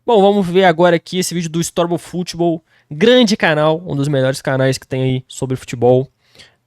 Bom, vamos ver agora aqui esse vídeo do Storbo Futebol, grande canal, um dos melhores canais que tem aí sobre futebol.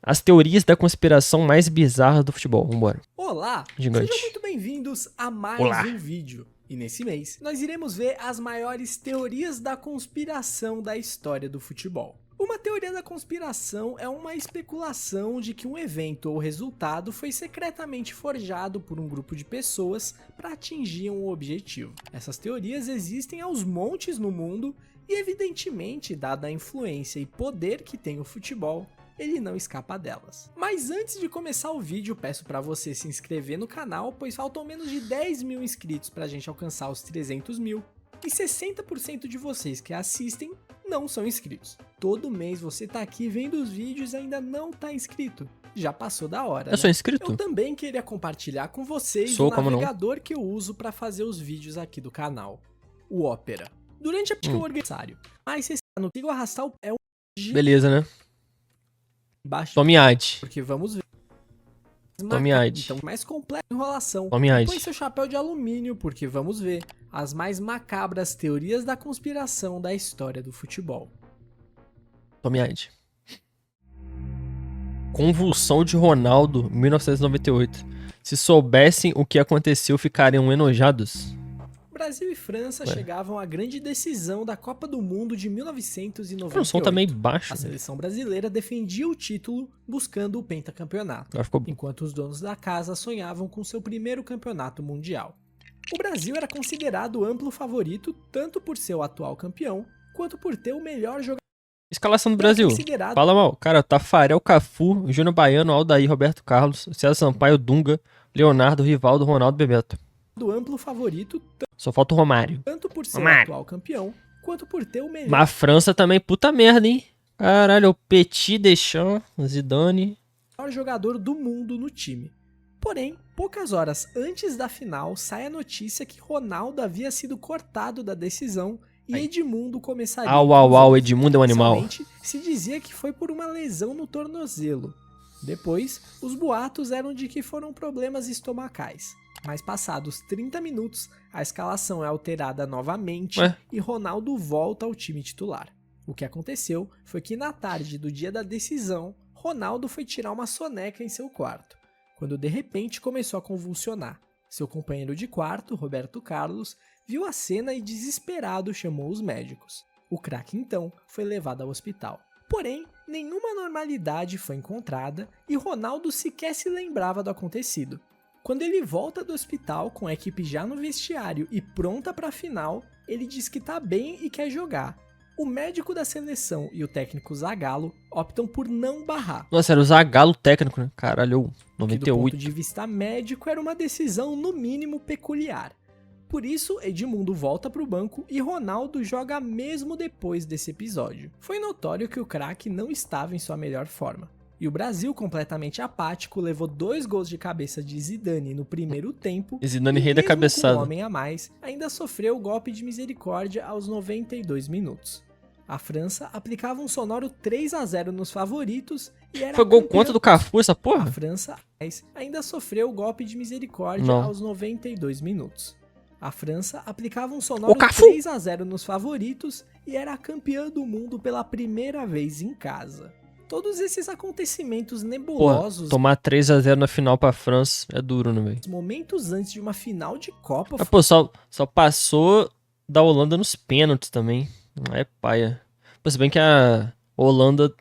As teorias da conspiração mais bizarras do futebol. Vambora. Olá, sejam Gigante. muito bem-vindos a mais Olá. um vídeo. E nesse mês, nós iremos ver as maiores teorias da conspiração da história do futebol. Uma teoria da conspiração é uma especulação de que um evento ou resultado foi secretamente forjado por um grupo de pessoas para atingir um objetivo. Essas teorias existem aos montes no mundo e, evidentemente, dada a influência e poder que tem o futebol, ele não escapa delas. Mas antes de começar o vídeo, peço para você se inscrever no canal, pois faltam menos de 10 mil inscritos para a gente alcançar os 300 mil. E 60% de vocês que assistem não são inscritos. Todo mês você tá aqui vendo os vídeos e ainda não tá inscrito. Já passou da hora, Eu sou né? inscrito? Eu também queria compartilhar com vocês Sou, o como não? navegador que eu uso para fazer os vídeos aqui do canal. O Opera. Durante a organizário. Mas se não consigo arrastar o pé, Beleza, né? baixo. Tome ad. Porque vamos ver. Tome ad. Então, mais completa enrolação. Tome E ad. põe seu chapéu de alumínio, porque vamos ver as mais macabras teorias da conspiração da história do futebol. Tome ad. Convulsão de Ronaldo, 1998. Se soubessem o que aconteceu, ficariam enojados. Brasil e França chegavam à grande decisão da Copa do Mundo de 1998. O som tá meio baixo. A seleção brasileira defendia o título buscando o pentacampeonato, Agora ficou bom. enquanto os donos da casa sonhavam com seu primeiro campeonato mundial. O Brasil era considerado amplo favorito tanto por ser o atual campeão, quanto por ter o melhor jogador. Escalação do Brasil. Fala mal. Cara, Tafarel, Cafu, Júnior Baiano, Aldair, Roberto Carlos, César Sampaio, Dunga, Leonardo, Rivaldo, Ronaldo, Bebeto. Do amplo favorito Só falta o Romário. tanto por ser o atual campeão, quanto por ter o melhor. Mas a França também, puta merda, hein? Caralho, o Petit, Deschamps, Zidane. Jogador do mundo no time. Porém, poucas horas antes da final, sai a notícia que Ronaldo havia sido cortado da decisão e Edmundo começaria. Edmundo é um animal. Inicialmente, se dizia que foi por uma lesão no tornozelo. Depois, os boatos eram de que foram problemas estomacais. Mas passados 30 minutos, a escalação é alterada novamente e Ronaldo volta ao time titular. O que aconteceu foi que na tarde do dia da decisão, Ronaldo foi tirar uma soneca em seu quarto, quando de repente começou a convulsionar. Seu companheiro de quarto, Roberto Carlos, viu a cena e desesperado chamou os médicos. O craque então foi levado ao hospital. Porém, nenhuma normalidade foi encontrada e Ronaldo sequer se lembrava do acontecido. Quando ele volta do hospital com a equipe já no vestiário e pronta para a final, ele diz que tá bem e quer jogar. O médico da seleção e o técnico Zagallo optam por não barrar. Nossa, era o Zagallo técnico, né? Caralho, Que do 98. ponto de vista médico era uma decisão no mínimo peculiar. Por isso, Edmundo volta para o banco e Ronaldo joga mesmo depois desse episódio. Foi notório que o craque não estava em sua melhor forma. E o Brasil, completamente apático, levou 2 gols de cabeça de Zidane no primeiro tempo. Zidane, e rei da mesmo cabeçada. com um homem a mais, ainda sofreu o golpe de misericórdia aos 92 minutos. A França aplicava um sonoro 3-0 nos favoritos e era Foi gol campeã. contra do Cafu, essa A porra? França ainda sofreu o golpe de misericórdia aos 92 minutos. A França aplicava um sonoro 3-0 nos favoritos e era campeã do mundo pela primeira vez em casa. Todos esses acontecimentos nebulosos, tomar 3-0 na final pra França é duro, né, velho? momentos antes de uma final de Copa, Mas, pô, só passou da Holanda nos pênaltis também. Não é paia. Pô, se bem que a Holanda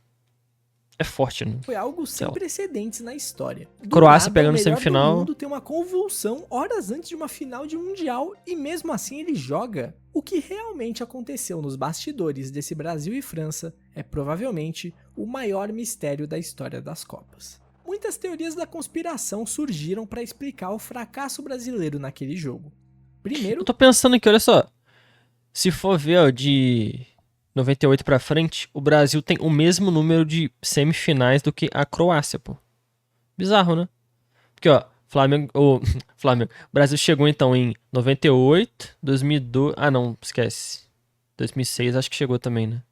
é forte, né? foi algo sem precedentes na história. Do Croácia nada, pegando o melhor semifinal. do mundo tem uma convulsão horas antes de uma final de mundial e mesmo assim ele joga. O que realmente aconteceu nos bastidores desse Brasil e França é provavelmente o maior mistério da história das Copas. Muitas teorias da conspiração surgiram para explicar o fracasso brasileiro naquele jogo. Primeiro, Eu tô pensando aqui, olha só. Se for ver, ó, de 98 pra frente, o Brasil tem o mesmo número de semifinais do que a Croácia, pô. Bizarro, né? Porque, ó, o Brasil chegou então em 98, 2002... Ah, não, esquece. 2006 acho que chegou também, né?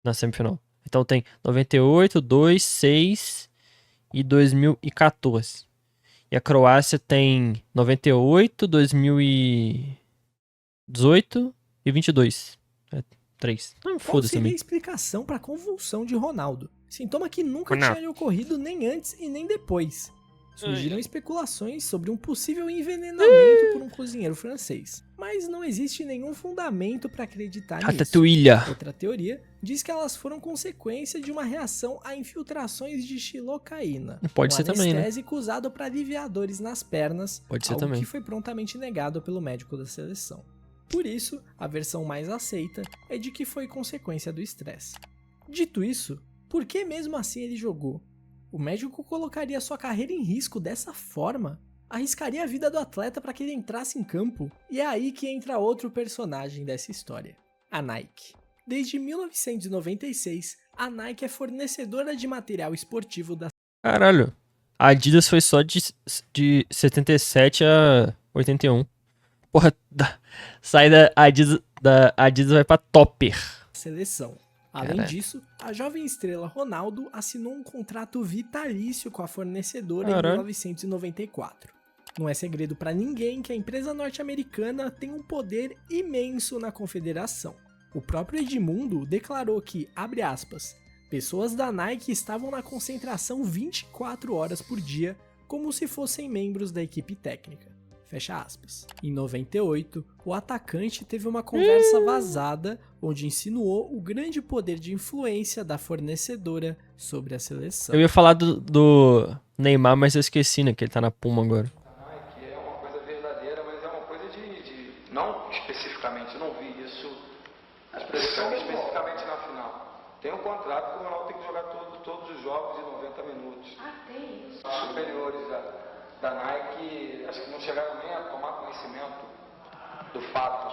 Na semifinal. Então tem 98, 2, 6 e 2014. E a Croácia tem 98, 2018 e 22. É 3. Não, Qual foda-se seria a também. explicação para a convulsão de Ronaldo? Sintoma que nunca Ronaldo. tinha lhe ocorrido nem antes e nem depois. Surgiram especulações sobre um possível envenenamento por um cozinheiro francês, mas não existe nenhum fundamento para acreditar nisso. Ratatouille. Outra teoria diz que elas foram consequência de uma reação a infiltrações de xilocaína, Pode um ser também, né? anestésico usado para aliviar dores nas pernas, Pode ser algo também. que foi prontamente negado pelo médico da seleção. Por isso, a versão mais aceita é de que foi consequência do estresse. Dito isso, por que mesmo assim ele jogou? O médico colocaria sua carreira em risco dessa forma? Arriscaria a vida do atleta para que ele entrasse em campo? E é aí que entra outro personagem dessa história, a Nike. Desde 1996, a Nike é fornecedora de material esportivo da... Caralho. A Adidas foi só de 77 a 81. Porra, sai da Adidas vai pra Topper. seleção. Além Caraca. disso, a jovem estrela Ronaldo assinou um contrato vitalício com a fornecedora em Caralho. 1994. Não é segredo para ninguém que a empresa norte-americana tem um poder imenso na confederação. O próprio Edmundo declarou que, abre aspas, pessoas da Nike estavam na concentração 24 horas por dia, como se fossem membros da equipe técnica. Fecha aspas. Em 98, o atacante teve uma conversa vazada onde insinuou o grande poder de influência da fornecedora sobre a seleção. Eu ia falar do Neymar, mas eu esqueci, né? Que ele tá na Puma agora. Que é uma coisa verdadeira, mas é uma coisa não especificamente, não vi isso especificamente na final. Tem um contrato que o Ronaldo tem que jogar todos os jogos de 90 minutos. Tem isso. Superiores da Nike, acho que não chegaram nem a tomar conhecimento do fato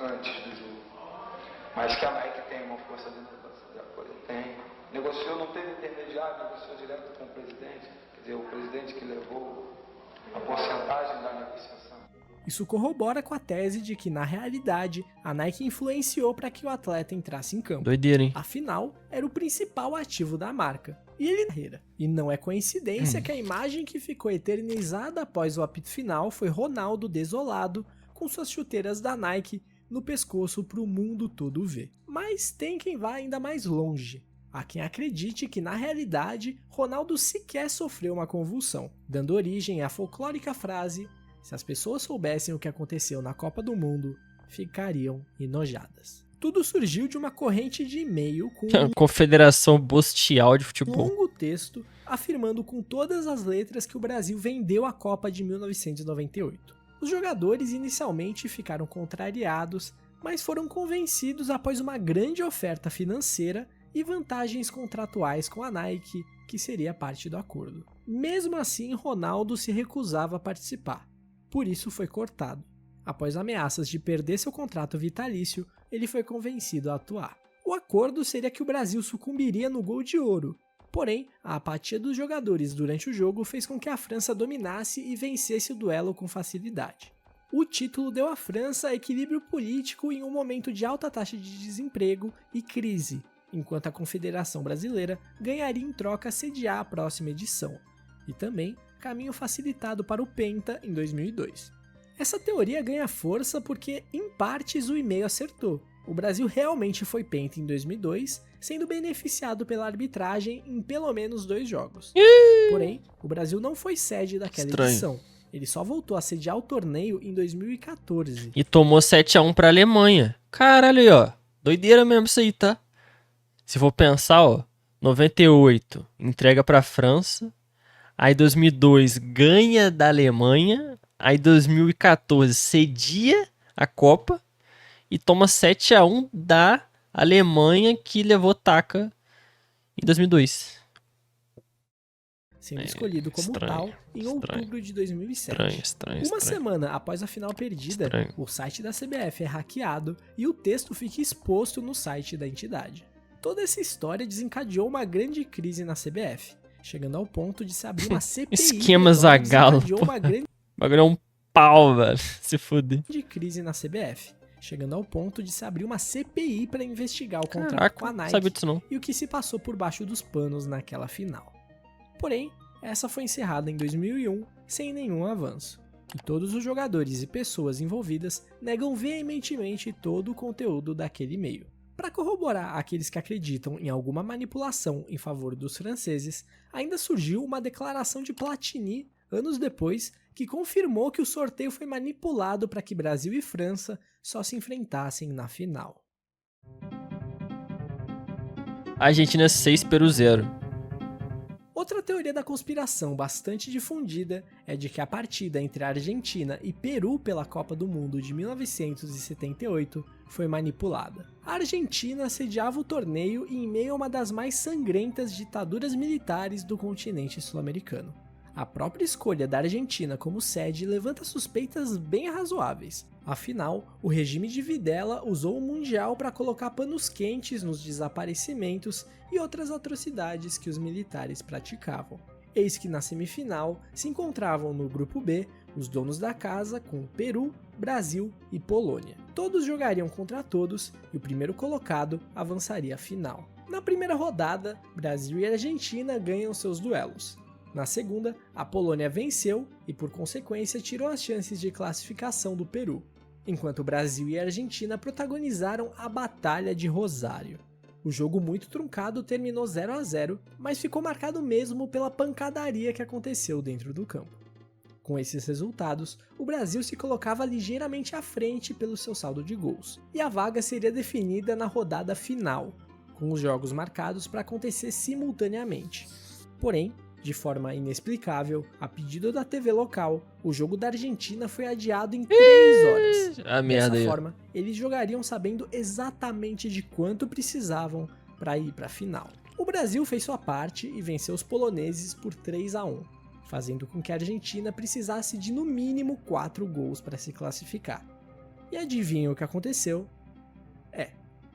antes do jogo. Mas que a Nike tem uma força de apoio, tem. Negociou, não teve intermediário, negociou direto com o presidente. Quer dizer, o presidente que levou a porcentagem da negociação. Isso corrobora com a tese de que, na realidade, a Nike influenciou para que o atleta entrasse em campo. Doideira, hein? Afinal, era o principal ativo da marca. E ele carreira. E não é coincidência que a imagem que ficou eternizada após o apito final foi Ronaldo desolado, com suas chuteiras da Nike no pescoço para o mundo todo ver. Mas tem quem vá ainda mais longe. Há quem acredite que, na realidade, Ronaldo sequer sofreu uma convulsão, dando origem à folclórica frase: se as pessoas soubessem o que aconteceu na Copa do Mundo, ficariam enojadas. Tudo surgiu de uma corrente de e-mail com Confederação Bostial de Futebol. longo texto afirmando com todas as letras que o Brasil vendeu a Copa de 1998. Os jogadores inicialmente ficaram contrariados, mas foram convencidos após uma grande oferta financeira e vantagens contratuais com a Nike, que seria parte do acordo. Mesmo assim, Ronaldo se recusava a participar, por isso foi cortado. Após ameaças de perder seu contrato vitalício, ele foi convencido a atuar. O acordo seria que o Brasil sucumbiria no gol de ouro, porém, a apatia dos jogadores durante o jogo fez com que a França dominasse e vencesse o duelo com facilidade. O título deu à França equilíbrio político em um momento de alta taxa de desemprego e crise, enquanto a Confederação Brasileira ganharia em troca sediar a próxima edição, e também caminho facilitado para o Penta em 2002. Essa teoria ganha força porque, em partes, o e-mail acertou. O Brasil realmente foi Penta em 2002, sendo beneficiado pela arbitragem em pelo menos 2 jogos. Porém, o Brasil não foi sede daquela Estranho. edição. Ele só voltou a sediar o torneio em 2014. E tomou 7-1 pra Alemanha. Caralho aí, ó. Doideira mesmo isso aí, tá? Se for pensar, ó. 98, entrega pra França. Aí 2002, ganha da Alemanha. Aí 2014, cedia a Copa. E toma 7-1 da Alemanha, que levou taca em 2002. Sendo escolhido como estranho, tal em estranho. outubro de 2007. Estranho. Uma semana após a final perdida, Estranho. o site da CBF é hackeado e o texto fica exposto no site da entidade. Toda essa história desencadeou uma grande crise na CBF, chegando ao ponto de se abrir uma CPI. Esquema onde Zagallo, desencadeou uma grande O bagulho é um pau, velho. Se fuder. crise na CBF, chegando ao ponto de se abrir uma CPI para investigar o contrato Caraca, com a não Nike sabia disso não. e o que se passou por baixo dos panos naquela final. Porém, essa foi encerrada em 2001 sem nenhum avanço. e todos os jogadores e pessoas envolvidas negam veementemente todo o conteúdo daquele e-mail. Para corroborar aqueles que acreditam em alguma manipulação em favor dos franceses, ainda surgiu uma declaração de Platini, anos depois, que confirmou que o sorteio foi manipulado para que Brasil e França só se enfrentassem na final. Argentina 6, Peru 0. Outra teoria da conspiração bastante difundida é de que a partida entre a Argentina e Peru pela Copa do Mundo de 1978 foi manipulada. A Argentina sediava o torneio em meio a uma das mais sangrentas ditaduras militares do continente sul-americano. A própria escolha da Argentina como sede levanta suspeitas bem razoáveis. Afinal, o regime de Videla usou o Mundial para colocar panos quentes nos desaparecimentos e outras atrocidades que os militares praticavam. Eis que na semifinal se encontravam no grupo B os donos da casa com Peru, Brasil e Polônia. Todos jogariam contra todos e o primeiro colocado avançaria à final. Na primeira rodada, Brasil e Argentina ganham seus duelos. Na segunda, a Polônia venceu e, por consequência, tirou as chances de classificação do Peru, enquanto Brasil e Argentina protagonizaram a Batalha de Rosário. O jogo muito truncado terminou 0-0, mas ficou marcado mesmo pela pancadaria que aconteceu dentro do campo. Com esses resultados, o Brasil se colocava ligeiramente à frente pelo seu saldo de gols, e a vaga seria definida na rodada final, com os jogos marcados para acontecer simultaneamente. Porém, de forma inexplicável, a pedido da TV local, o jogo da Argentina foi adiado em 3 horas. Dessa forma, eles jogariam sabendo exatamente de quanto precisavam para ir para a final. O Brasil fez sua parte e venceu os poloneses por 3-1, fazendo com que a Argentina precisasse de no mínimo 4 gols para se classificar. E adivinha o que aconteceu?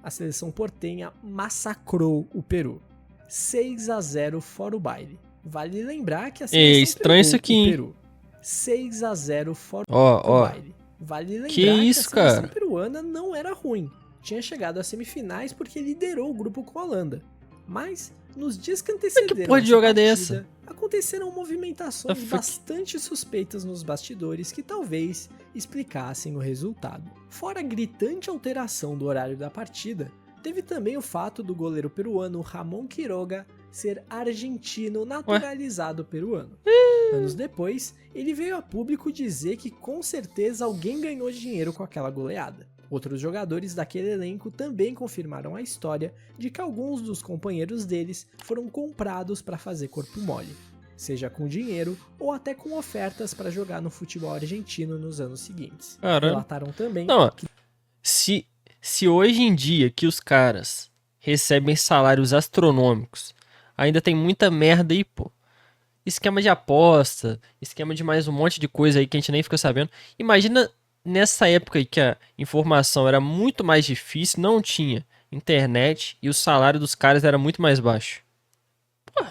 A seleção portenha massacrou o Peru. 6-0 fora o baile. Vale lembrar que a seleção estranho isso aqui, o Peru. 6-0 fora o baile. Vale lembrar que a seleção peruana não era ruim. Tinha chegado às semifinais porque liderou o grupo com a Holanda. Mas, nos dias que antecederam partida, aconteceram movimentações bastante suspeitas nos bastidores que talvez explicassem o resultado. Fora a gritante alteração do horário da partida, teve também o fato do goleiro peruano Ramon Quiroga ser argentino naturalizado peruano. Anos depois, ele veio a público dizer que com certeza alguém ganhou dinheiro com aquela goleada. Outros jogadores daquele elenco também confirmaram a história de que alguns dos companheiros deles foram comprados para fazer corpo mole, seja com dinheiro ou até com ofertas para jogar no futebol argentino nos anos seguintes. Relataram também que se hoje em dia que os caras recebem salários astronômicos, ainda tem muita merda aí, pô. Esquema de aposta, esquema de mais um monte de coisa aí que a gente nem fica sabendo. Imagina nessa época aí que a informação era muito mais difícil, não tinha internet e o salário dos caras era muito mais baixo. Pô,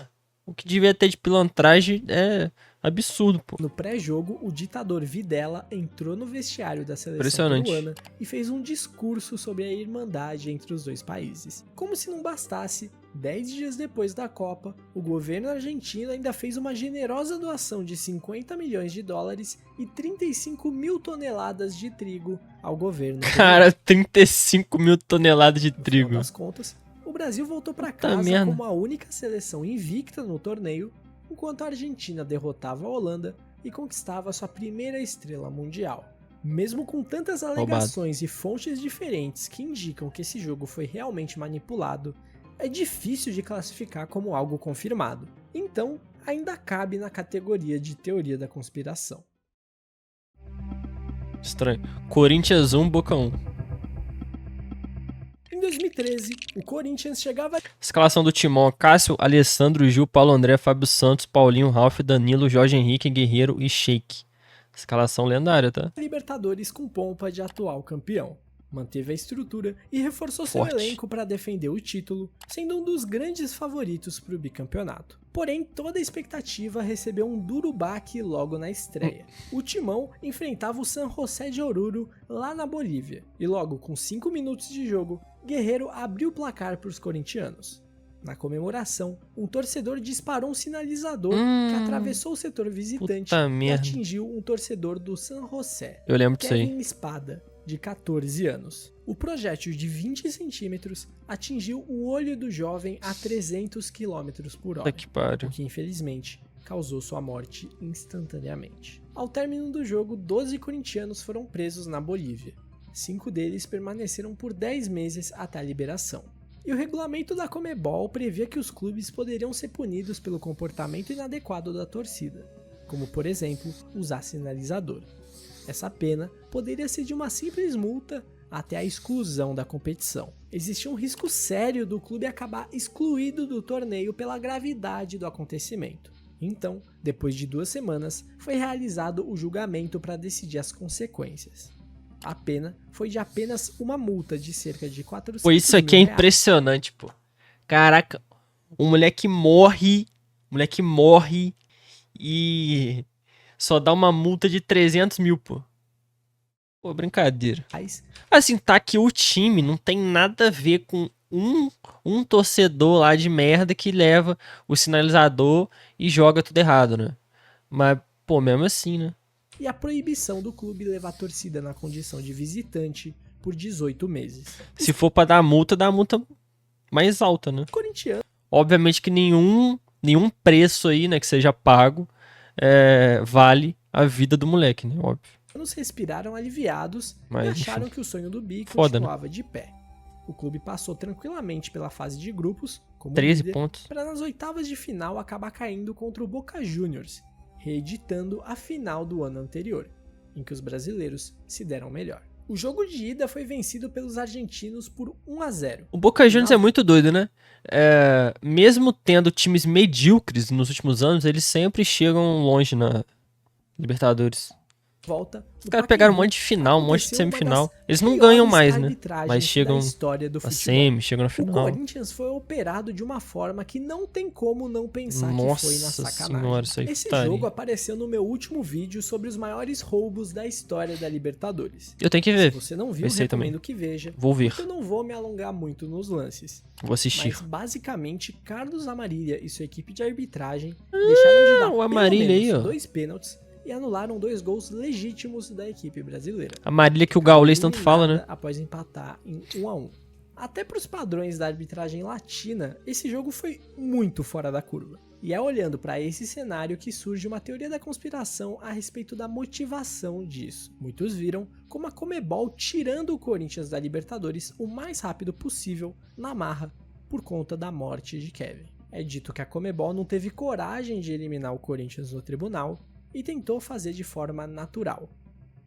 o que devia ter de pilantragem é absurdo, pô. No pré-jogo, o ditador Videla entrou no vestiário da seleção peruana e fez um discurso sobre a irmandade entre os dois países. Como se não bastasse, 10 dias depois da Copa, o governo argentino ainda fez uma generosa doação de $50 milhões e 35 mil toneladas de trigo ao governo. Cara, 35 mil toneladas de trigo. No final das contas, o Brasil voltou para casa como a única seleção invicta no torneio, enquanto a Argentina derrotava a Holanda e conquistava sua primeira estrela mundial. Mesmo com tantas alegações e fontes diferentes que indicam que esse jogo foi realmente manipulado, é difícil de classificar como algo confirmado. Então, ainda cabe na categoria de teoria da conspiração. Estranho. Corinthians 1, Boca 1. Em 2013, o Corinthians chegava... Escalação do Timão: Cássio, Alessandro, Gil, Paulo André, Fábio Santos, Paulinho, Ralf, Danilo, Jorge Henrique, Guerreiro e Sheik. Escalação lendária, tá? Libertadores com pompa de atual campeão. Manteve a estrutura e reforçou seu elenco para defender o título, sendo um dos grandes favoritos para o bicampeonato. Porém, toda a expectativa recebeu um duro baque logo na estreia. O Timão enfrentava o San José de Oruro lá na Bolívia, e logo com 5 minutos de jogo, Guerreiro abriu o placar para os corintianos. Na comemoração, um torcedor disparou um sinalizador que atravessou o setor visitante Puta e merda. atingiu um torcedor do San José, Eu lembro disso aí. Kevin Espada, de 14 anos. O projétil de 20 centímetros atingiu o olho do jovem a 300 km por Puta hora, que pariu. o que infelizmente causou sua morte instantaneamente. Ao término do jogo, 12 corintianos foram presos na Bolívia. 5 deles permaneceram por 10 meses até a liberação. E o regulamento da Conmebol previa que os clubes poderiam ser punidos pelo comportamento inadequado da torcida, como por exemplo, usar sinalizador. Essa pena poderia ser de uma simples multa até a exclusão da competição. Existia um risco sério do clube acabar excluído do torneio pela gravidade do acontecimento. Então, depois de 2 semanas, foi realizado o julgamento para decidir as consequências. A pena foi de apenas uma multa de cerca de 400 Pô, isso aqui é mil reais. impressionante, pô. Caraca, o moleque morre e só dá uma multa de 300 mil, pô. Pô, brincadeira. Assim, tá que o time não tem nada a ver com um torcedor lá de merda que leva o sinalizador e joga tudo errado, né? Mas, pô, mesmo assim, né? E a proibição do clube levar a torcida na condição de visitante por 18 meses. Se for pra dar multa, dá a multa mais alta, né? Os corintianos Obviamente que nenhum preço aí, né, que seja pago, vale a vida do moleque, né? Óbvio. respiraram aliviados Mas, e acharam enfim. que o sonho do Bi Foda, né? continuava de pé. O clube passou tranquilamente pela fase de grupos, como 13 líder, pontos. para nas oitavas de final acabar caindo contra o Boca Juniors, reeditando a final do ano anterior, em que os brasileiros se deram melhor. O jogo de ida foi vencido pelos argentinos por 1-0. O Boca Juniors é muito doido, né? Mesmo tendo times medíocres nos últimos anos, eles sempre chegam longe na Libertadores. Volta Os caras pegaram um monte de final, um monte de semifinal. Eles não ganham mais, né? Mas chegam na semi, chegam na O final. Corinthians foi operado de uma forma que não tem como não pensar que Nossa foi na sacanagem. senhora, isso aí Esse putaria. jogo apareceu no meu último vídeo sobre os maiores roubos da história da Libertadores. Eu tenho que Se ver. você não viu, Esse aí também. recomendo que veja. Vou ver. porque Eu não vou me alongar muito nos lances. Vou assistir. Mas basicamente, Carlos Amarília e sua equipe de arbitragem deixaram de dar o Amarília pelo aí, menos ó. 2 pênaltis e anularam 2 gols legítimos da equipe brasileira. A Marília que o Gaules tanto fala, né? Após empatar em 1-1. Até para os padrões da arbitragem latina, esse jogo foi muito fora da curva. E é olhando para esse cenário que surge uma teoria da conspiração a respeito da motivação disso. Muitos viram como a Conmebol tirando o Corinthians da Libertadores o mais rápido possível na marra por conta da morte de Kevin. É dito que a Conmebol não teve coragem de eliminar o Corinthians no tribunal e tentou fazer de forma natural.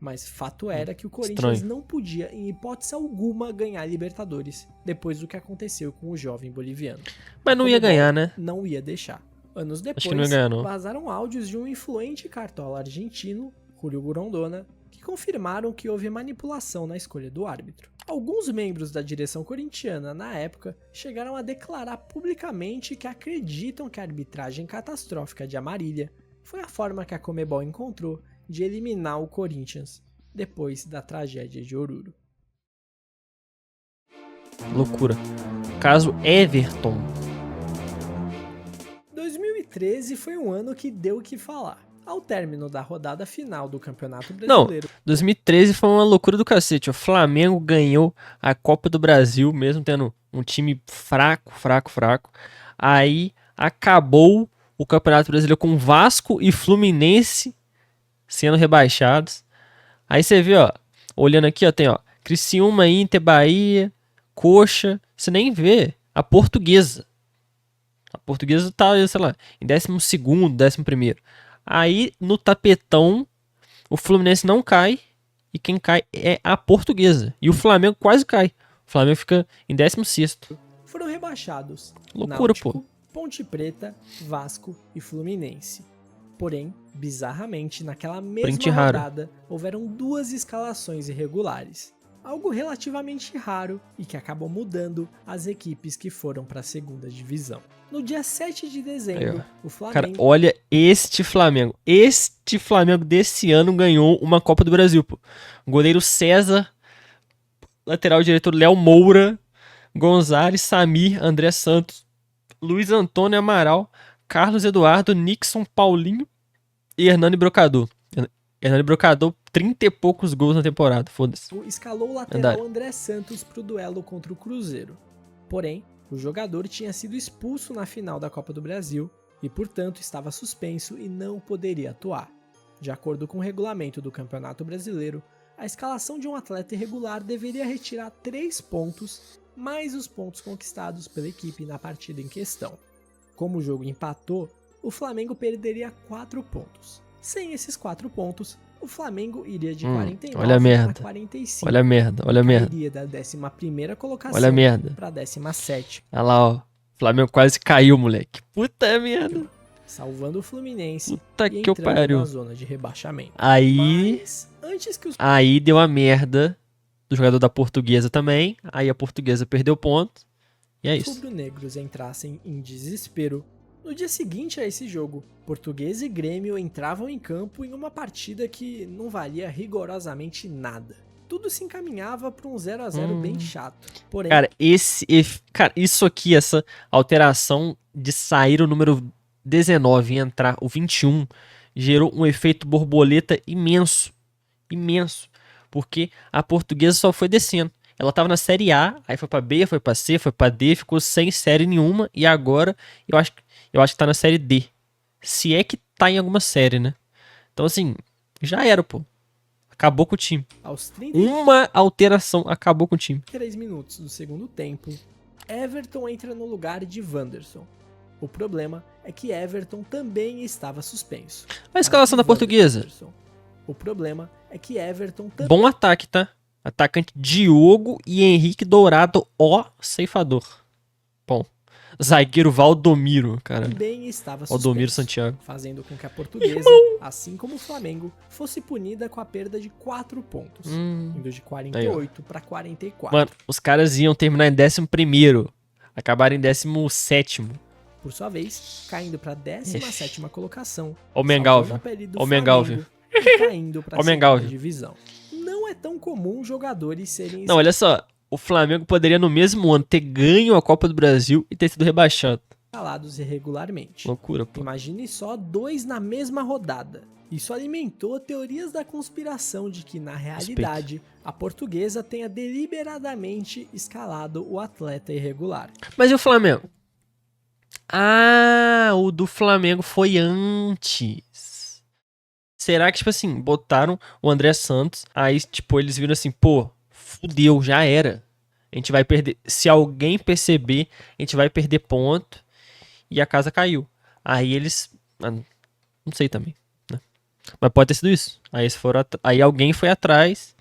Mas fato era que o Corinthians não podia, em hipótese alguma, ganhar a Libertadores depois do que aconteceu com o jovem boliviano. Mas não ia ganhar, né? Não ia deixar. Anos depois, Acho que não ia ganhar, não. vazaram áudios de um influente cartola argentino, Julio Grondona, que confirmaram que houve manipulação na escolha do árbitro. Alguns membros da direção corintiana, na época, chegaram a declarar publicamente que acreditam que a arbitragem catastrófica de Amarília foi a forma que a Conmebol encontrou de eliminar o Corinthians depois da tragédia de Oruro. Loucura. Caso Everton. 2013 foi um ano que deu o que falar. Ao término da rodada final do Campeonato Não, Brasileiro, 2013 foi uma loucura do cacete. O Flamengo ganhou a Copa do Brasil, mesmo tendo um time fraco. Aí acabou o Campeonato Brasileiro com Vasco e Fluminense sendo rebaixados. Aí você vê, ó, olhando aqui, ó, tem, ó, Criciúma, Inter, Bahia, Coxa, você nem vê a Portuguesa. A Portuguesa tá, sei lá, em 12º, 11º. Aí, no tapetão, o Fluminense não cai e quem cai é a Portuguesa. E o Flamengo quase cai. O Flamengo fica em 16º. foram rebaixados Loucura, Náutico, pô. Ponte Preta, Vasco e Fluminense. Porém, bizarramente, naquela mesma Print raro. rodada, houveram 2 escalações irregulares. Algo relativamente raro e que acabou mudando as equipes que foram para a segunda divisão. No dia 7 de dezembro, o Cara, Flamengo olha este Flamengo. Este Flamengo desse ano ganhou uma Copa do Brasil, pô. Goleiro César, lateral diretor Léo Moura, Gonzalez, Samir, André Santos, Luiz Antônio Amaral, Carlos Eduardo, Nixon, Paulinho e Hernani Brocador. Hernani Brocador, 30 e poucos gols na temporada, foda-se. Escalou o lateral André Santos para o duelo contra o Cruzeiro. Porém, o jogador tinha sido expulso na final da Copa do Brasil e, portanto, estava suspenso e não poderia atuar. De acordo com o regulamento do Campeonato Brasileiro, a escalação de um atleta irregular deveria retirar 3 pontos, mais os pontos conquistados pela equipe na partida em questão. Como o jogo empatou, o Flamengo perderia 4 pontos. Sem esses 4 pontos, o Flamengo iria de 49 olha a merda. a 45. Olha a merda, olha a merda. Iria da 11ª colocação Olha a merda. para a 17ª. Olha lá, ó. O Flamengo quase caiu, moleque. Puta merda. Salvando o Fluminense Puta e que eu entrando pariu. na zona de rebaixamento. Aí, Mas, antes que os aí deu a merda do jogador da Portuguesa também. Aí a Portuguesa perdeu ponto. E é isso. rubro-negros entrassem em desespero, no dia seguinte a esse jogo, Portuguesa e Grêmio entravam em campo em uma partida que não valia rigorosamente nada. Tudo se encaminhava para um 0 a 0 bem chato. Porém, Cara, isso aqui, essa alteração de sair o número 19 e entrar o 21, gerou um efeito borboleta imenso. Imenso. Porque a Portuguesa só foi descendo. Ela tava na série A, aí foi pra B, foi pra C, foi pra D, ficou sem série nenhuma, e agora eu acho que tá na série D. Se é que tá em alguma série, né? Então assim, já era, pô. Acabou com o time. aos 33 Uma alteração acabou com o time. minutos do segundo tempo, Everton entra no lugar de Wanderson. O problema é que Everton também estava suspenso. A escalação da Portuguesa. Wanderson. O problema é que Everton também Bom ataque, tá? Atacante Diogo e Henrique Dourado, ó ceifador. Bom. Zagueiro Valdomiro, cara. estava Valdomiro suspenso, Santiago. fazendo com que a Portuguesa, assim como o Flamengo, fosse punida com a perda de 4 pontos, indo de 48 para 44. Mano, os caras iam terminar em 11º. Acabaram em 17º. Por sua vez, caindo para a 17ª colocação. Ó o Mengal, salvando a viu? pele do Ó o Mengal, Flamengo e caindo para Ó a o Mengal, segunda viu? divisão. Não é tão comum jogadores serem Não, olha só. O Flamengo poderia no mesmo ano ter ganho a Copa do Brasil e ter sido rebaixado. escalados irregularmente. Loucura, pô. Imagine só 2 na mesma rodada. Isso alimentou teorias da conspiração de que, na realidade, a Portuguesa tenha deliberadamente escalado o atleta irregular. Mas e o Flamengo? Ah, o do Flamengo foi antes. Será que, tipo assim, botaram o André Santos, aí, tipo, eles viram assim, pô, fudeu, já era. A gente vai perder. Se alguém perceber, a gente vai perder ponto. E a casa caiu. Aí eles. Não sei também, né? Mas pode ter sido isso. Aí, aí alguém foi atrás,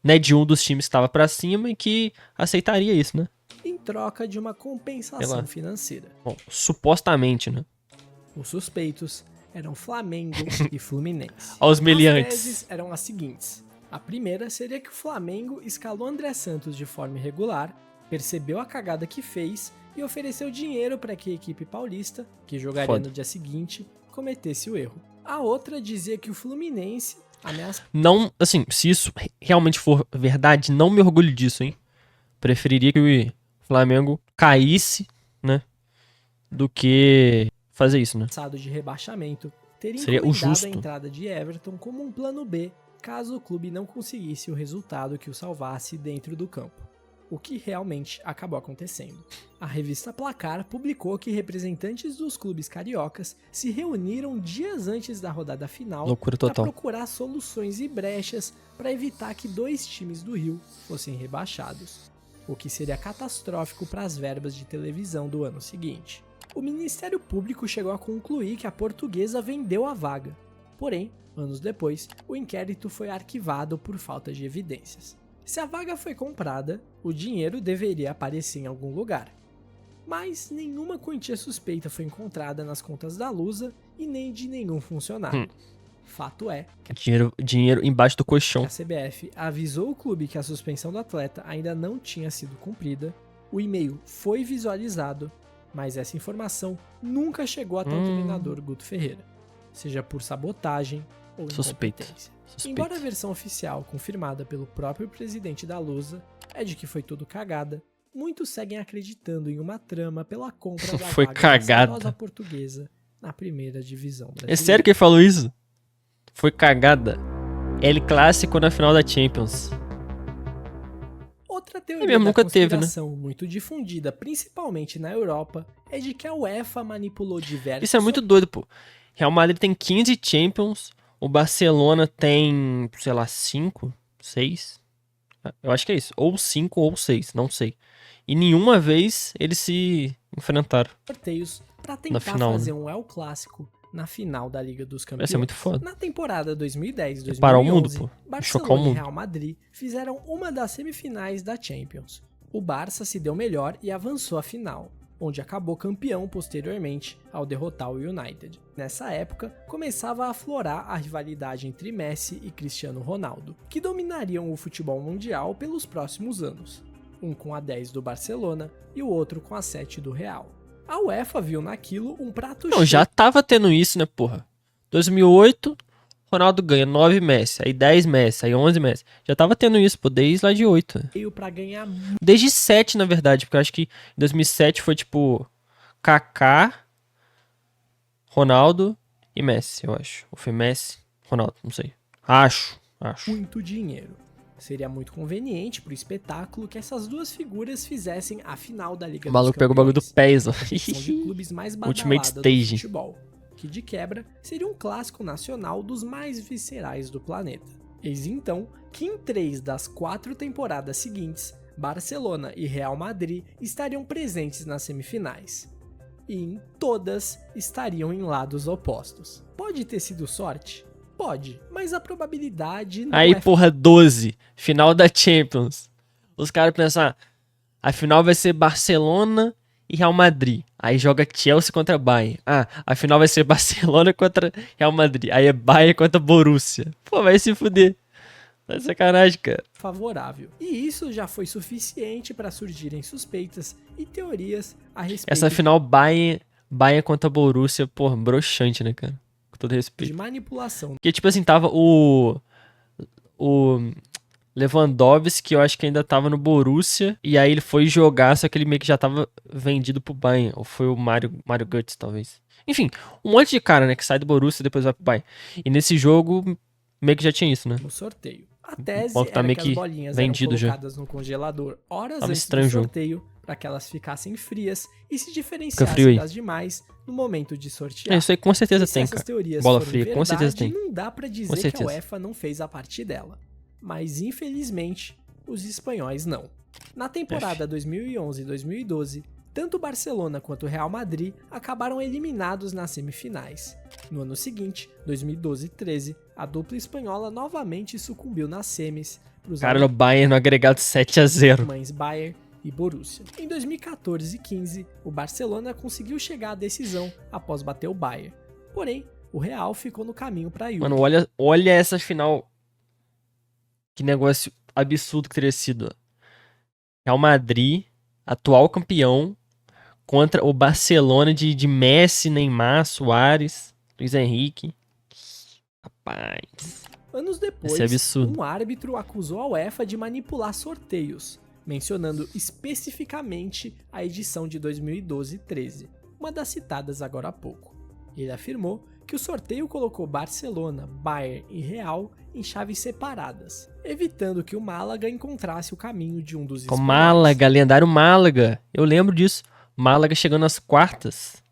né, de um dos times que estava pra cima e que aceitaria isso, né? Em troca de uma Sei compensação lá. financeira. Bom, supostamente, né? Os suspeitos eram Flamengo e Fluminense. Aos As meliantes. teses eram as seguintes. A primeira seria que o Flamengo escalou André Santos de forma irregular, percebeu a cagada que fez e ofereceu dinheiro para que a equipe paulista, que jogaria Foda. no dia seguinte, cometesse o erro. A outra dizia que o Fluminense ameaçava Não, assim, se isso realmente for verdade, não me orgulho disso, hein? Preferiria que o Flamengo caísse, né? Do que fazer isso, né? de rebaixamento, teria Seria o encomendado justo. a entrada de Everton como um plano B, caso o clube não conseguisse o resultado que o salvasse dentro do campo. O que realmente acabou acontecendo. A revista Placar publicou que representantes dos clubes cariocas se reuniram dias antes da rodada final Loucura para total. procurar soluções e brechas para evitar que 2 times do Rio fossem rebaixados, o que seria catastrófico para as verbas de televisão do ano seguinte. O Ministério Público chegou a concluir que a Portuguesa vendeu a vaga. Porém, anos depois, o inquérito foi arquivado por falta de evidências. Se a vaga foi comprada, o dinheiro deveria aparecer em algum lugar. Mas nenhuma quantia suspeita foi encontrada nas contas da Lusa e nem de nenhum funcionário. Fato é que Dinheiro embaixo do colchão. a CBF avisou o clube que a suspensão do atleta ainda não tinha sido cumprida, o e-mail foi visualizado, mas essa informação nunca chegou até o treinador Guto Ferreira, seja por sabotagem ou Suspeito. incompetência. Suspeito. Embora a versão oficial confirmada pelo próprio presidente da Lusa é de que foi tudo cagada, muitos seguem acreditando em uma trama pela compra da Foi vaga da cagada. saudosa Portuguesa na primeira divisão É brasileira. sério que ele falou isso? Foi cagada. El Clássico na final da Champions. Outra teoria mesmo, da nunca teve, né? conspiração muito difundida, principalmente na Europa, é de que a UEFA manipulou diversos... Isso é muito doido, pô. Real Madrid tem 15 Champions, o Barcelona tem, sei lá, 5, 6. Eu acho que é isso. Ou 5 ou 6, não sei. E nenhuma vez eles se enfrentaram. sorteios para tentar final, fazer um El Clássico na final da Liga dos Vai Campeões. ser muito foda. Na temporada 2010-2011, Parar o mundo, pô. Chocar o Barcelona e mundo. Real Madrid fizeram uma das semifinais da Champions. O Barça se deu melhor e avançou à final, onde acabou campeão posteriormente ao derrotar o United. Nessa época, começava a aflorar a rivalidade entre Messi e Cristiano Ronaldo, que dominariam o futebol mundial pelos próximos anos, um com a 10 do Barcelona e o outro com a 7 do Real. A UEFA viu naquilo um prato Não, já tava tendo isso, né, porra? 2008, Ronaldo ganha 9 Messi, aí 10 Messi, aí 11 Messi. Já tava tendo isso, pô, desde lá de 8. cheio para ganhar Desde 7, na verdade, porque eu acho que em 2007 foi tipo Kaká, Ronaldo e Messi, eu acho. Ou foi Messi, Ronaldo, não sei. Acho. muito dinheiro. Seria muito conveniente pro espetáculo que essas duas figuras fizessem a final da Liga O maluco dos pegou o bagulho do Campeões, PES, ó. competição de clubes mais Ultimate badalada do Stage. futebol, que de quebra seria um clássico nacional dos mais viscerais do planeta. Eis então que em 3 das 4 temporadas seguintes, Barcelona e Real Madrid estariam presentes nas semifinais. E em todas estariam em lados opostos. Pode ter sido sorte? Pode, mas a probabilidade não Aí, é porra, 12. Final da Champions. Os caras pensam, a final vai ser Barcelona e Real Madrid. Aí joga Chelsea contra Bayern. A final vai ser Barcelona contra Real Madrid. Aí é Bayern contra Borussia. Pô, vai se fuder. Tá de sacanagem, cara. favorável. E isso já foi suficiente para surgirem suspeitas e teorias a respeito Essa final Bayern contra Borussia, porra, broxante, né, cara? Com todo de respeito. manipulação Porque, tipo assim, tava o Lewandowski, eu acho que ainda tava no Borussia, e aí ele foi jogar, só que ele meio que já tava vendido pro Bayern, ou foi o Mario Götze, talvez. Enfim, um monte de cara, né, que sai do Borussia e depois vai pro Bayern. E nesse jogo, meio que já tinha isso, né? no sorteio. A tese Bom, tá era meio que as que bolinhas vendido eram já. colocadas no congelador horas Tava antes estranho do o jogo. sorteio para que elas ficassem frias e se frio diferenciassem aí. das demais no momento de sortear. Isso aí com certeza E se tem, essas cara. teorias Bola forem fria, com verdade, certeza tem. não dá pra dizer que a certeza. UEFA não fez a parte dela. Mas infelizmente, os espanhóis não. Na temporada 2011 e 2012, tanto o Barcelona quanto o Real Madrid acabaram eliminados nas semifinais. No ano seguinte, 2012 e 13, a dupla espanhola novamente sucumbiu nas semis para os Cara, no Bayern no agregado 7-0. alemães Bayern e Borussia. Em 2014 e 15, o Barcelona conseguiu chegar à decisão após bater o Bayern. Porém, o Real ficou no caminho para a Euro. Mano, olha essa final. Que negócio absurdo que teria sido. Real Madrid, atual campeão, contra o Barcelona de Messi, Neymar, Suárez, Luiz Henrique. Rapaz. Anos depois, Esse é absurdo. um árbitro acusou a UEFA de manipular sorteios, mencionando especificamente a edição de 2012 e 13, uma das citadas agora há pouco. Ele afirmou que o sorteio colocou Barcelona, Bayern e Real em chaves separadas, evitando que o Málaga encontrasse o caminho de um dos Com espanhóis. Málaga, lendário Málaga. Eu lembro disso. Málaga chegando nas quartas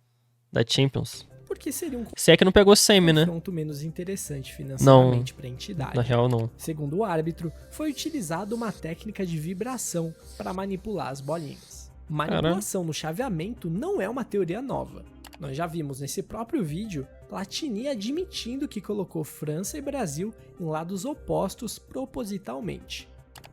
da Champions. Porque seria um Se é que não pegou semi, né? confronto menos interessante financeiramente para a entidade. Na real, não. Segundo o árbitro, foi utilizada uma técnica de vibração para manipular as bolinhas. Manipulação no chaveamento não é uma teoria nova. Nós já vimos nesse próprio vídeo Platini admitindo que colocou França e Brasil em lados opostos propositalmente.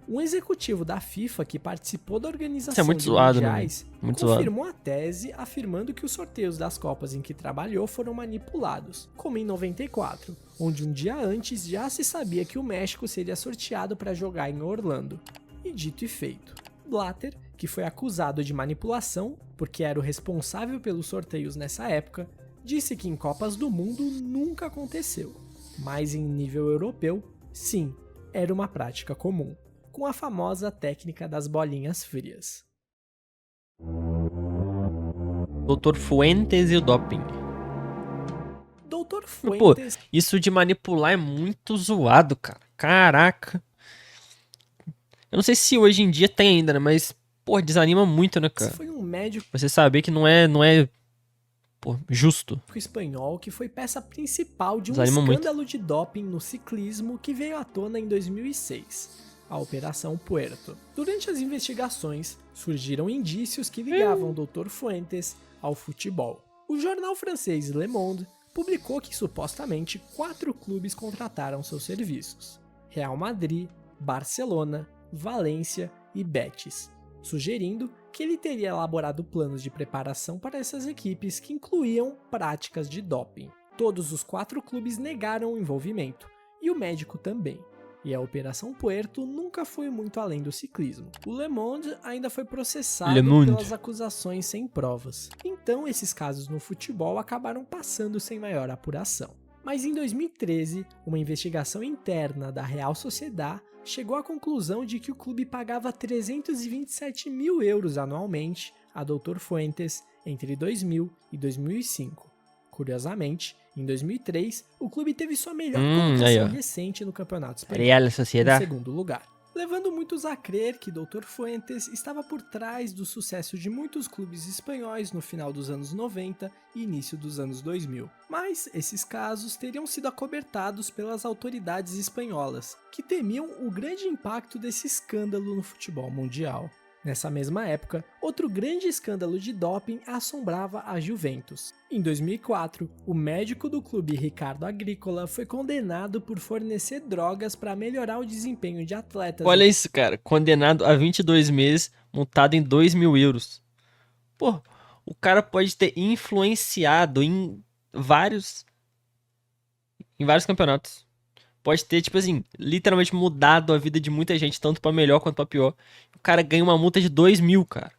Um executivo da FIFA que participou da organização Isso é muito de zoado, né, mundiais muito zoado. confirmou a tese afirmando que os sorteios das Copas em que trabalhou foram manipulados, como em 94, onde um dia antes já se sabia que o México seria sorteado para jogar em Orlando. E dito e feito. Blatter, que foi acusado de manipulação porque era o responsável pelos sorteios nessa época, disse que em Copas do Mundo nunca aconteceu, mas em nível europeu, sim, era uma prática comum, com a famosa técnica das bolinhas frias. Doutor Fuentes e o doping. Doutor Pô, Fuentes isso de manipular é muito zoado, cara. Caraca. Eu não sei se hoje em dia tem ainda, né? Mas, pô, desanima muito, né, cara? foi um médico Você saber que não é, pô, justo. espanhol que foi peça principal de um Desanima muito. escândalo de doping no ciclismo que veio à tona em 2006, a Operação Puerto. Durante as investigações, surgiram indícios que ligavam o Dr. Fuentes ao futebol. O jornal francês Le Monde publicou que supostamente 4 clubes contrataram seus serviços: Real Madrid, Barcelona, Valência e Betis, sugerindo que ele teria elaborado planos de preparação para essas equipes que incluíam práticas de doping. Todos os 4 clubes negaram o envolvimento, e o médico também. E a Operação Puerto nunca foi muito além do ciclismo. O Le Monde ainda foi processado Le Monde. pelas acusações sem provas. Então esses casos no futebol acabaram passando sem maior apuração. Mas em 2013, uma investigação interna da Real Sociedad chegou à conclusão de que o clube pagava 327 mil euros anualmente a Dr. Fuentes entre 2000 e 2005. Curiosamente, em 2003, o clube teve sua melhor aí, colocação ó. recente no Campeonato Espanhol, Real em Sociedad. segundo lugar, levando muitos a crer que Dr. Fuentes estava por trás do sucesso de muitos clubes espanhóis no final dos anos 90 e início dos anos 2000. Mas esses casos teriam sido acobertados pelas autoridades espanholas, que temiam o grande impacto desse escândalo no futebol mundial. Nessa mesma época, outro grande escândalo de doping assombrava a Juventus. Em 2004, o médico do clube Ricardo Agrícola foi condenado por fornecer drogas para melhorar o desempenho de atletas. Olha isso, cara. Condenado a 22 meses, multado em 2 mil euros. Pô, o cara pode ter influenciado em vários campeonatos. Pode ter, tipo assim, literalmente mudado a vida de muita gente, tanto pra melhor quanto pra pior. O cara ganha uma multa de 2 mil, cara.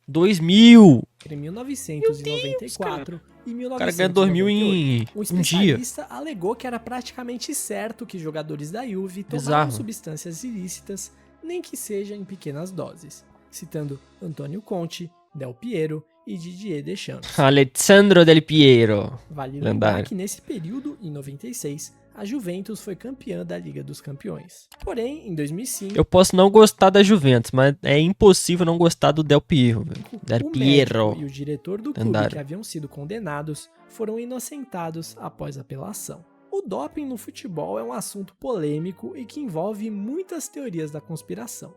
2 mil! Entre 1994 e 1998. O cara ganha 2 mil em Um um dia. especialista alegou que era praticamente certo que jogadores da Juve tomavam Bizarro. substâncias ilícitas, nem que seja em pequenas doses, citando Antônio Conte, Del Piero e Didier Deschamps. Alessandro Del Piero. Vale lembrar Lendário. que nesse período, em 96, a Juventus foi campeã da Liga dos Campeões. Porém, em 2005, Eu posso não gostar da Juventus, mas é impossível não gostar do Del Piero, velho. Del o Piero. médico e o diretor do clube Lendário. que haviam sido condenados foram inocentados após apelação. O doping no futebol é um assunto polêmico e que envolve muitas teorias da conspiração.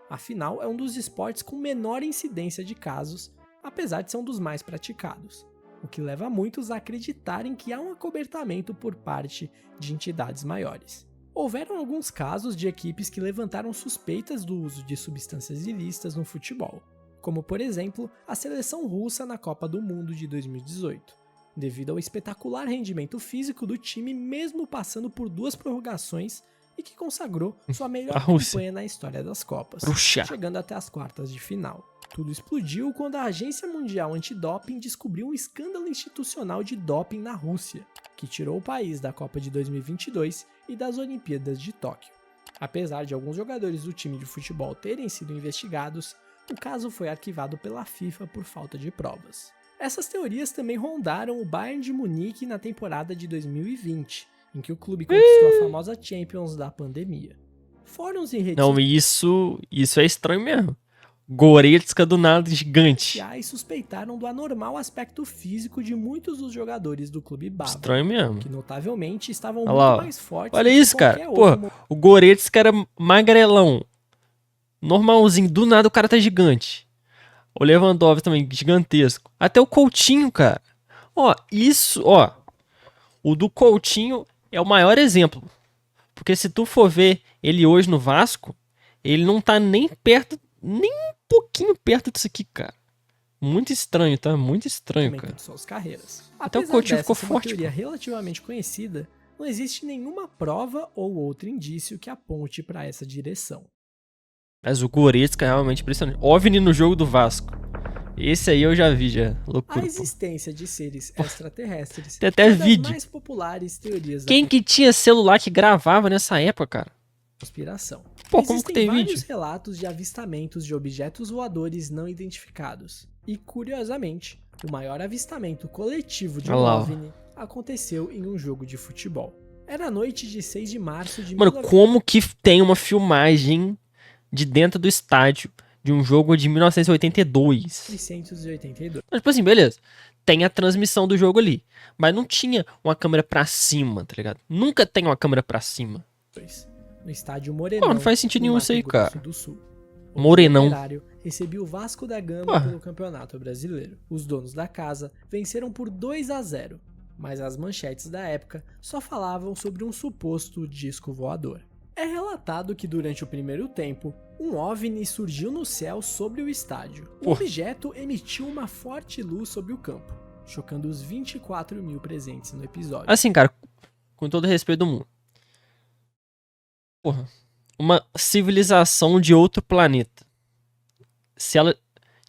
Afinal, é um dos esportes com menor incidência de casos, apesar de ser um dos mais praticados, o que leva muitos a acreditarem que há um acobertamento por parte de entidades maiores. Houveram alguns casos de equipes que levantaram suspeitas do uso de substâncias ilícitas no futebol, como por exemplo a seleção russa na Copa do Mundo de 2018, devido ao espetacular rendimento físico do time mesmo passando por 2 prorrogações e que consagrou sua melhor A Rússia. campanha na história das Copas, Rússia. chegando até as quartas de final. Tudo explodiu quando a Agência Mundial Antidoping descobriu um escândalo institucional de doping na Rússia, que tirou o país da Copa de 2022 e das Olimpíadas de Tóquio. Apesar de alguns jogadores do time de futebol terem sido investigados, o caso foi arquivado pela FIFA por falta de provas. Essas teorias também rondaram o Bayern de Munique na temporada de 2020, em que o clube conquistou a famosa Champions da pandemia. Fóruns e redes Não, isso é estranho mesmo. Goretzka do nada gigante. sociais suspeitaram do anormal aspecto físico de muitos dos jogadores do clube bávaro, Estranho mesmo. que notavelmente estavam Olha muito lá, ó. mais fortes Olha do que isso, cara. qualquer outro Pô, o Goretzka era magrelão. Normalzinho. Do nada o cara tá gigante. O Lewandowski também, gigantesco. Até o Coutinho, cara. Ó, o do Coutinho é o maior exemplo. Porque se tu for ver ele hoje no Vasco, ele não tá nem perto, nem um pouquinho perto disso aqui, cara. Muito estranho, tá? Muito estranho, momento cara. de suas carreiras. Até o Apesar Coutinho dessa ficou ser uma forte, teoria pô. relativamente conhecida, não existe nenhuma prova ou outro indício que aponte para essa direção. Mas o Goretzka é realmente impressionante. OVNI no jogo do Vasco. Esse aí eu já vi, já. A Loucura, pô. existência de seres extraterrestres Tem até é uma das vídeo. mais populares teorias da Quem que tinha celular que gravava nessa época, cara? conspiração. Pô, como que Existem tem vários vídeo? relatos de avistamentos de objetos voadores não identificados. E, curiosamente, o maior avistamento coletivo de um Olha lá, ó. OVNI aconteceu em um jogo de futebol. Era a noite de 6 de março de Mano, como que tem uma filmagem de dentro do estádio de um jogo de 1982? 1982. Mas, tipo assim, beleza. Tem a transmissão do jogo ali. Mas não tinha uma câmera pra cima, tá ligado? Nunca tem uma câmera pra cima. No estádio Morenão. Pô, não faz sentido em nenhum Mato isso aí, Grosso cara. do Sul. O Morenão. Operário recebia o Vasco da Gama Porra. pelo Campeonato Brasileiro. Os donos da casa venceram por 2-0, mas as manchetes da época só falavam sobre um suposto disco voador. É relatado que durante o primeiro tempo, um OVNI surgiu no céu sobre o estádio. O Porra. objeto emitiu uma forte luz sobre o campo, chocando os 24 mil presentes no episódio. Assim, cara, com todo respeito do mundo. Porra, uma civilização de outro planeta, se ela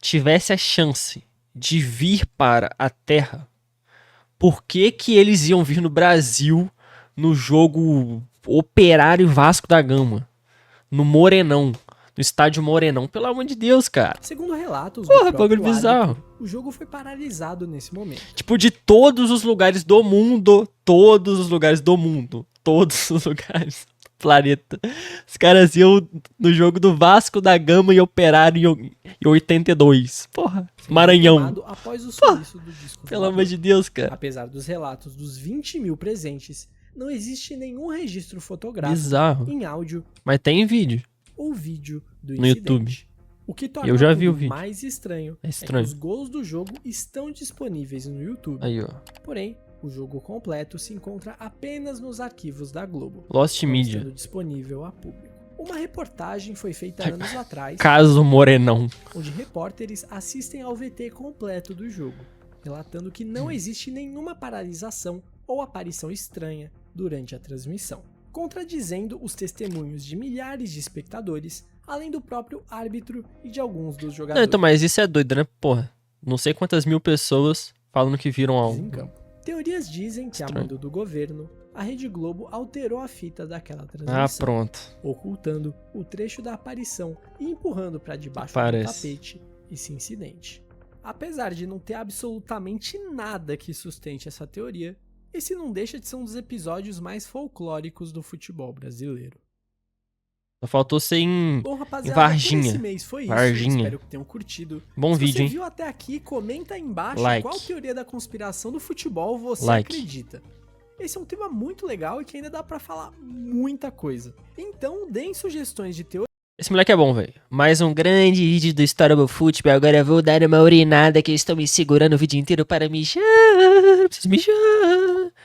tivesse a chance de vir para a Terra, por que que eles iam vir no Brasil no jogo Operário Vasco da Gama? No Morenão, no estádio Morenão? Pelo amor de Deus, cara. Segundo relatos Porra, do próprio bagulho bizarro. árbitro, o jogo foi paralisado nesse momento. Tipo, de todos os lugares do mundo, todos os lugares do mundo, todos os lugares do planeta, os caras iam no jogo do Vasco da Gama e Operário em 82. Porra, Maranhão. Tomado após o sumiço do disco Pelo voador. amor de Deus, cara. Apesar dos relatos dos 20 mil presentes, não existe nenhum registro fotográfico, Bizarro. em áudio Mas tem vídeo. ou vídeo do No incidente. YouTube. O que torna Eu já vi tudo o vídeo. mais estranho É é estranho. que os gols do jogo estão disponíveis no YouTube. Aí, ó. Porém, o jogo completo se encontra apenas nos arquivos da Globo, Lost não Media. estando disponível a público. Uma reportagem foi feita anos atrás, Caso Morenão. onde repórteres assistem ao VT completo do jogo, relatando que não existe nenhuma paralisação ou aparição estranha durante a transmissão, contradizendo os testemunhos de milhares de espectadores, além do próprio árbitro e de alguns dos Não, jogadores então, mas isso é doido, né? Porra. Não sei quantas mil pessoas falando que viram em algo. campo. Teorias dizem que, a Estranho. mando do governo, a Rede Globo alterou a fita daquela Ah, transmissão, pronto. ocultando o trecho da aparição e empurrando para debaixo do Parece. tapete esse incidente. Apesar de não ter absolutamente nada que sustente essa teoria, esse não deixa de ser um dos episódios mais folclóricos do futebol brasileiro. Só faltou ser em Bom, rapaziada, Varginha. por esse mês foi isso. Varginha. Espero que tenham curtido. bom Se vídeo, você hein? viu até aqui, comenta aí embaixo Like. qual teoria da conspiração do futebol você Like. acredita. Esse é um tema muito legal e que ainda dá pra falar muita coisa. Então, deem sugestões de teoria. Esse moleque é bom, velho. Mais um grande vídeo do Storyable Football. Agora eu vou dar uma urinada que eu estou me segurando o vídeo inteiro para mijar. Preciso mijar.